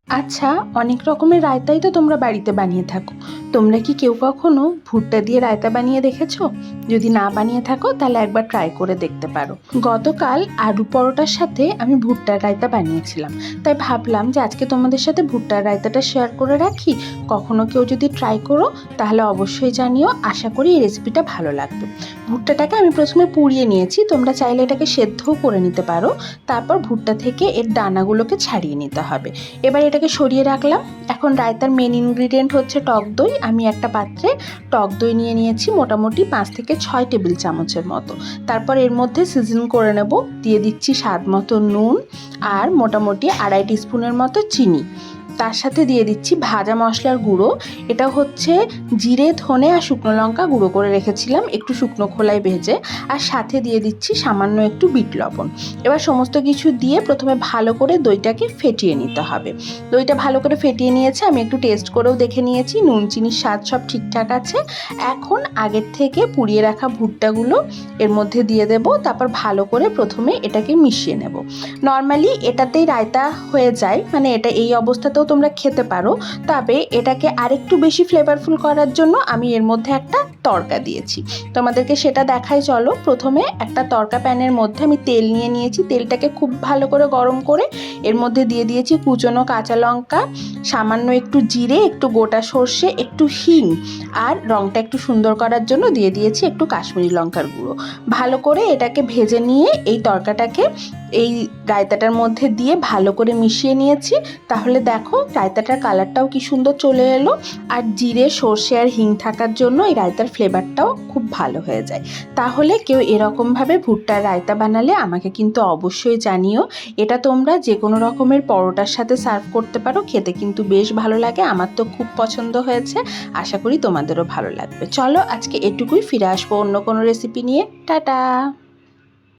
আচ্ছা, অনেক রকমের রায়তাই তো তোমরা বাড়িতে বানিয়ে থাকো। তোমরা কি কেউ কখনো ভুট্টা দিয়ে রায়তা বানিয়ে দেখেছো? যদি না বানিয়ে থাকো তাহলে একবার ট্রাই করে দেখতে পারো। গতকাল আলু পরোটার সাথে আমি ভুট্টার রায়তা বানিয়েছিলাম, তাই ভাবলাম যে আজকে তোমাদের সাথে ভুট্টার রায়তাটা শেয়ার করে রাখি। কখনো কেউ যদি ট্রাই করো তাহলে অবশ্যই জানিও, আশা করি এই রেসিপিটা ভালো লাগবে। ভুট্টাটাকে আমি প্রথমে পুড়িয়ে নিয়েছি, তোমরা চাইলে এটাকে সেদ্ধও করে নিতে পারো। তারপর ভুট্টা থেকে এর দানাগুলোকে ছাড়িয়ে নিতে হবে। এবার এটাকে সরিয়ে রাখলাম। এখন রায়তার মেন ইনগ্রিডিয়েন্ট হচ্ছে টক দই। আমি একটা পাত্রে টক দই নিয়ে নিয়েছি মোটামুটি 5 থেকে 6 টেবিল চামচের মতো। তারপর এর মধ্যে সিজন করে নেব। দিয়ে দিচ্ছি স্বাদ মতো নুন আর মোটামুটি 2.5 টিস্পুনের মতো চিনি। তার সাথে দিয়ে দিচ্ছি ভাজা মশলার গুঁড়ো। এটা হচ্ছে জিরে, ধনে আর শুকনো লঙ্কা গুঁড়ো করে রেখেছিলাম একটু শুকনো খোলায় ভেজে। আর সাথে দিয়ে দিচ্ছি সামান্য একটু বিট লবণ। এবার সমস্ত কিছু দিয়ে প্রথমে ভালো করে দইটাকে ফেটিয়ে নিতে হবে। দইটা ভালো করে ফেটিয়ে নিয়েছে, আমি একটু টেস্ট করেও দেখে নিয়েছি, নুন চিনির স্বাদ সব ঠিকঠাক আছে। এখন আগের থেকে পুড়িয়ে রাখা ভুট্টাগুলো এর মধ্যে দিয়ে দেব। তারপর ভালো করে প্রথমে এটাকে মিশিয়ে নেব। নর্মালি এটাতেই রায়তা হয়ে যায়, মানে এটা এই অবস্থাতেও তোমরা খেতে পারো। তবে এটাকে আরেকটু বেশি ফ্লেভারফুল করার জন্য আমি এর মধ্যে একটা তড়কা দিয়েছি, তোমাদেরকে সেটা দেখাই চলো। প্রথমে একটা তড়কা প্যানের মধ্যে আমি তেল নিয়ে নিয়েছি। তেলটাকে খুব ভালো করে গরম করে এর মধ্যে দিয়ে দিয়েছি কুচনো কাঁচা লঙ্কা, সামান্য একটু জিরে, একটু গোটা সর্ষে, একটু হিং, আর রঙটা একটু সুন্দর করার জন্য দিয়ে দিয়েছি একটু কাশ্মীরি লঙ্কার গুঁড়ো। ভালো করে এটাকে ভেজে নিয়ে এই তড়কাটাকে এই রায়তাটার মধ্যে দিয়ে ভালো করে মিশিয়ে নিয়েছি। তাহলে দেখো রায়তাটার কালারটাও কি সুন্দর চলে এলো। আর জিরে, সর্ষে আর হিং থাকার জন্য এই রায়তার ফ্লেভারটাও খুব ভালো হয়ে যায়। তাহলে কেউ এরকমভাবে ভুট্টার রায়তা বানালে আমাকে কিন্তু অবশ্যই জানিও। এটা তোমরা যে কোনো রকমের পরোটার সাথে সার্ভ করতে পারো, খেতে কিন্তু বেশ ভালো লাগে। আমার তো খুব পছন্দ হয়েছে, আশা করি তোমাদেরও ভালো লাগবে। চলো আজকে এটুকুই, ফিরে আসবো অন্য কোনো রেসিপি নিয়ে। টাটা।